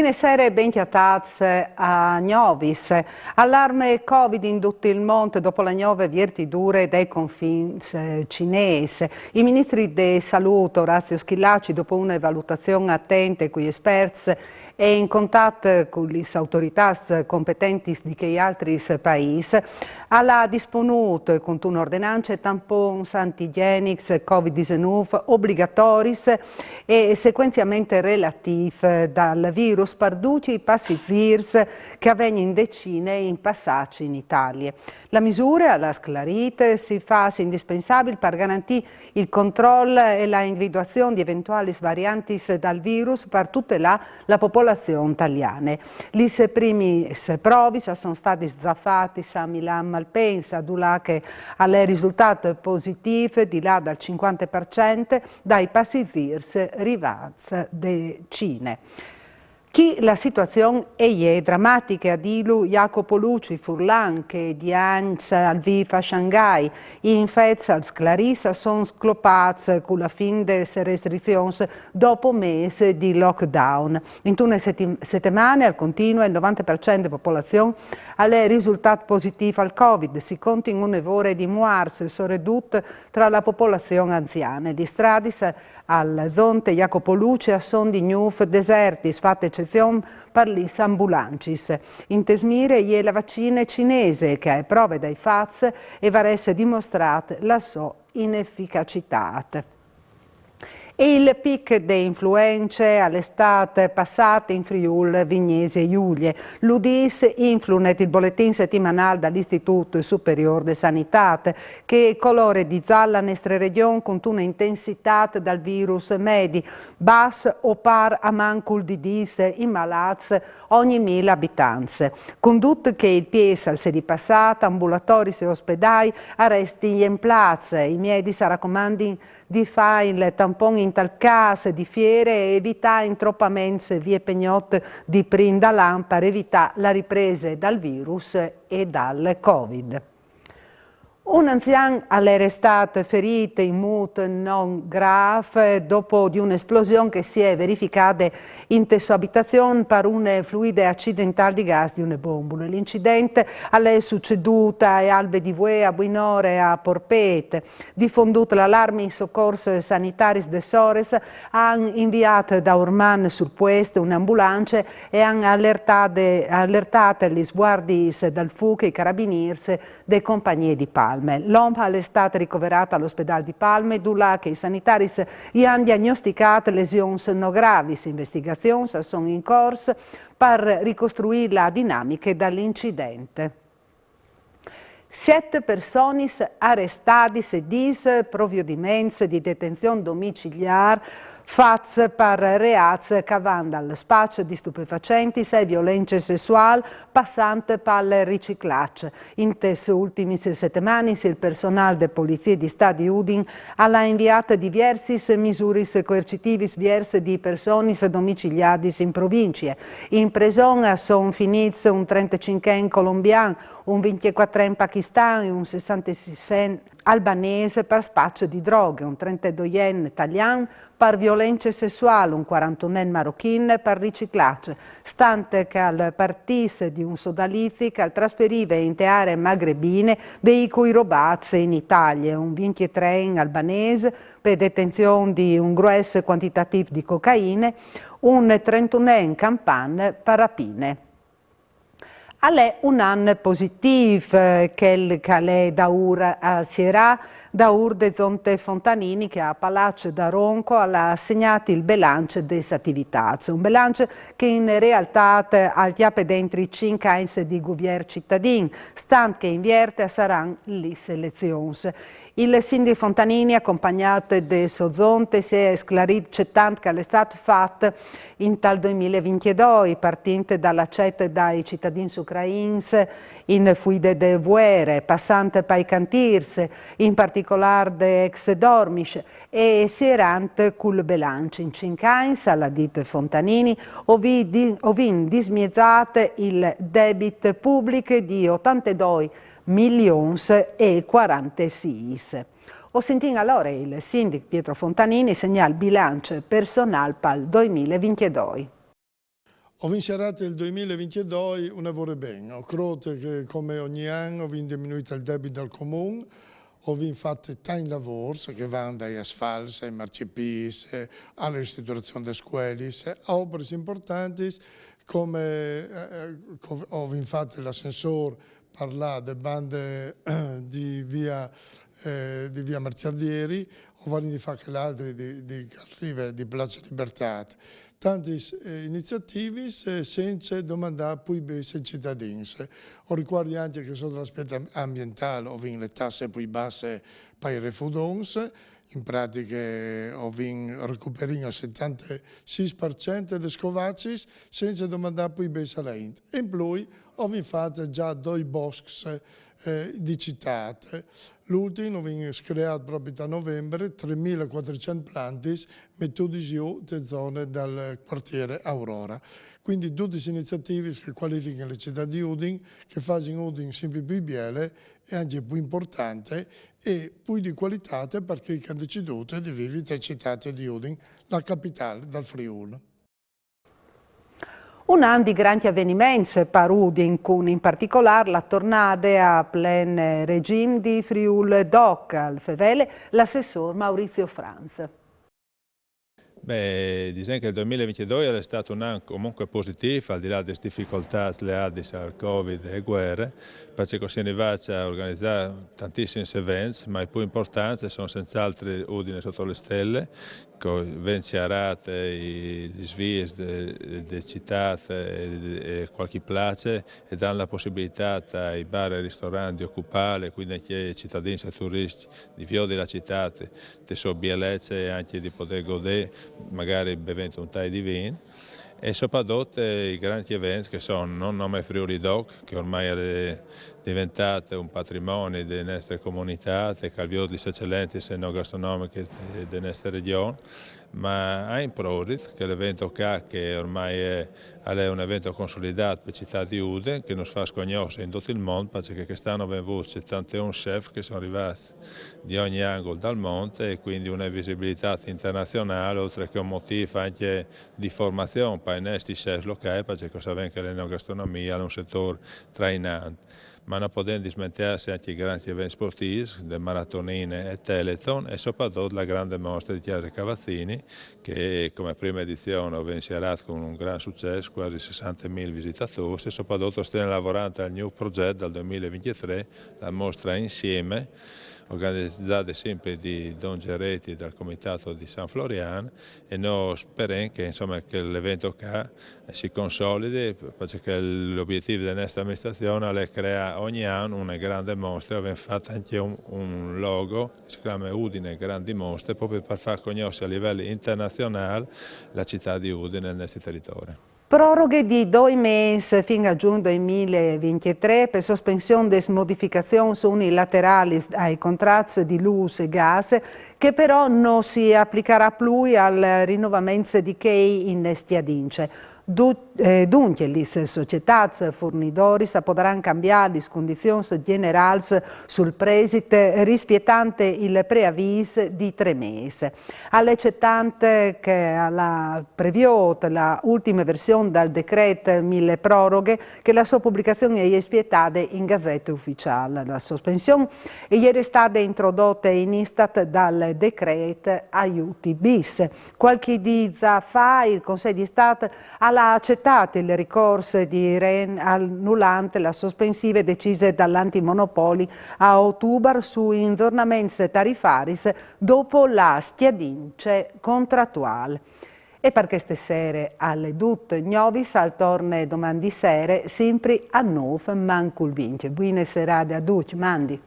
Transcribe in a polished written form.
Buonasera e benchiatats a Novis. Allarme Covid in tutto il mondo dopo le nuove vertidure dei confini cinesi. I ministri di salute Orazio Schillaci, dopo una valutazione attenta con gli esperti e in contatto con le autorità competenti di che altri paesi, ha disponuto con un'ordinanza tampons antigenics Covid-19 obbligatori e sequenzialmente relativi dal virus perduti i passeggeri che avvengono in decine in passaggi in Italia. La misura, alla sclarita, si fa indispensabile per garantire il controllo e la individuazione di eventuali varianti dal virus per tutelare la popolazione italiana. Le prime prove sono state szaffate a Milano Malpensa, che ha risultato positivo di là dal 50% dai passeggeri arrivati da Cina. Chi la situazione è drammatica, a dirlo Jacopo Luci Furlan, che di anni al vivo a Shanghai, in Fez al Clarissa sono sclopati con la fine delle restrizioni dopo mesi di lockdown. In una settimana al continuo il 90% della popolazione ha risultato positivo al Covid. Si conta in un'ore di morti soprattutto tra la popolazione anziana. Gli stradi al zonte Jacopo Luci sono di Nuf deserti, fatte eccezione per gli ambulanci. In Tesmire è la vaccina cinese che ha prove dai fatti e va a essere dimostrata la sua inefficacità. E il pic di influenze all'estate passata in Friuli, Vignesi e Giulia. L'UDIS influnet il bolletin settimanale dall'Istituto Superiore di Sanità che colore di gialla nostra regione con una intensità dal virus medi, basso o par a mancul di dis in malats ogni 1000 abitanti. Condotto che il PS al sedi passata, ambulatori e ospedali arresti in place, i medici raccomandi di fare il tampone in tal caso di fiere e evitare introppamenti vie pegnotte di prinda lampa per evitare la ripresa dal virus e dal Covid. Un anziano è stato ferito in modo non grave dopo di un'esplosione che si è verificata in sua abitazione per un fluido accidentale di gas di una bombola. L'incidente è succeduto a Albe di Vue, a Buinore, a Porpete. Diffonduto l'allarme in soccorso sanitari de Sores, hanno inviato da Orman sul posto un'ambulanza e hanno allertato gli sguardi dal FUC e i carabinieri delle compagnie di Palme. L'uomo è stato ricoverato all'ospedale di Palme, dove i sanitari gli hanno diagnosticato lesioni non gravi. Investigazioni sono in corso per ricostruire la dinamica dall'incidente. 7 persone arrestate e 10 provvedimenti di detenzione domiciliare fatti per reati che vanno dal spaccio di stupefacenti e violenze sessuali passante per il riciclaggio. In queste ultime settimane il personale delle polizie di Stato di Udin ha inviato diverse misure coercitive verso di persone domiciliate in province. In prigione sono finiti un 35enne colombiano, un 24enne pakistano e un 66enne albanese per spaccio di droghe, un 32enne italiano per violenze sessuali, un 41enne marocchino per riciclaggio, stante che al partire di un sodalizio che trasferiva in aree magrebine veicoli rubati in Italia, un 23enne albanese per detenzione di un grosso quantitativo di cocaina, un 31enne campano per rapine. È un anno positivo che è da ora a Sierra, da de Zonte Fontanini che a Palazzo da Ronco ha assegnato il bilancio delle attività. Un bilancio che in realtà ha dentro 5 anni di governo cittadino, stante che in vierte saranno le selezioni. Il sindaco Fontanini, accompagnato da Sozonte, si è sclarito cettante che è stato fatto in tal 2022, partendo dall'accetto dai cittadini ucraini in fuide de guerre, passante per i cantiers, in particolare de ex dormish, e si erante col bilancio. In 5 anni, alla dito Fontanini, ovin dismiezzato il debito pubblico di 82 milioni e 46. Ho sentito allora il sindaco Pietro Fontanini segnala il bilancio personale per il 2022. Ho iniziato il 2022 un lavoro bene, ho creduto che come ogni anno ho diminuito il debito al comune, ho fatto tanti lavori che vanno dagli asfalti, ai marciapiedi, alla ristrutturazione delle scuole, a opere importanti come ho fatto l'ascensore per le bande di via Marciadieri, o voglio fare anche le altre di Piazza Libertà. Tante iniziative senza domandare poi ai cittadini. Ho ricordo anche che sotto l'aspetto ambientale ho le tasse più basse per i refudons, in pratica ho recuperato il 76% dei scovacci senza domandare poi ai salenti. In più ho fatto già 2 boschi di città. L'ultimo è creato proprio a novembre 3.400 planti mettuti giù nelle zone del quartiere Aurora. Quindi tutte queste iniziative che qualificano le città di Udine, che fanno Udine sempre più belle e anche più importante e più di qualità perché hanno deciso di vivere nella città di Udine, la capitale del Friuli. Un anno di grandi avvenimenti per Udine, con in particolare la tornata a plen regime di Friuli Doc al Fevele, l'assessor Maurizio Franz. Beh, diciamo che il 2022 è stato un anno comunque positivo, al di là delle difficoltà legate al Covid e guerre, perché si è arrivati a organizzare tantissimi eventi, ma i più importanti sono senz'altro Udine sotto le stelle, con venciarate gli svii delle città e qualche place e danno la possibilità ai bar e ristoranti di occupare, quindi anche ai cittadini e turisti di via della città, di sobbielezze e anche di poter godere magari bevendo un tè di vino. E soprattutto i grandi eventi che sono non nome Friuli Doc, che ormai è diventato un patrimonio delle nostre comunità, che calvio di eccellenze enogastronomiche della nostra regione, ma anche in Prosit, che è l'evento che ormai è un evento consolidato per la città di Udine, che nos fa conoscere in tutto il mondo, perché quest'anno abbiamo avuto 71 chef che sono arrivati di ogni angolo dal monte e quindi una visibilità internazionale, oltre che un motivo anche di formazione per i nostri chef locali, perché sappiamo che l'enogastronomia è un settore trainante. Ma non potendo dismentirsi anche i grandi eventi sportivi, le maratonine e Teleton e soprattutto la grande mostra di Chiesa Cavazzini che come prima edizione ha iniziato con un gran successo, quasi 60.000 visitatori e soprattutto stiamo lavorando al new project dal 2023, la mostra insieme, organizzata sempre di Don Geretti dal Comitato di San Floriano e noi speriamo che l'evento si consolidi perché l'obiettivo della nostra amministrazione è creare ogni anno una grande mostra. Abbiamo fatto anche un logo che si chiama Udine Grandi Mostre proprio per far conoscere a livello internazionale la città di Udine nel nostro territorio. Proroghe di 2 mesi fino a giugno 2023 per sospensione delle modificazioni unilaterali ai contratti di luce e gas, che però non si applicherà più al rinnovamento di Kei in Stiadince. Dunque, le società fornitori potranno cambiare le condizioni generali sul prestito rispettante il preavviso di 3 mesi. All'eccettante che alla previota la ultima versione dal decreto 1000 proroghe che la sua pubblicazione è spietata in Gazzetta Ufficiale. La sospensione è ieri stata introdotta in Istat dal decreto aiuti bis. Qualche giorno fa il Consiglio di Stato ha accettato il ricorso di REN annullante la sospensiva decise dall'antimonopoli a ottobre su inzornamenti tarifari dopo la stiadince contrattuale. E per queste sere alle dut gnovis al torne domani sera sempre a 9 mancul vince. Buone serate a tutti, Mandi.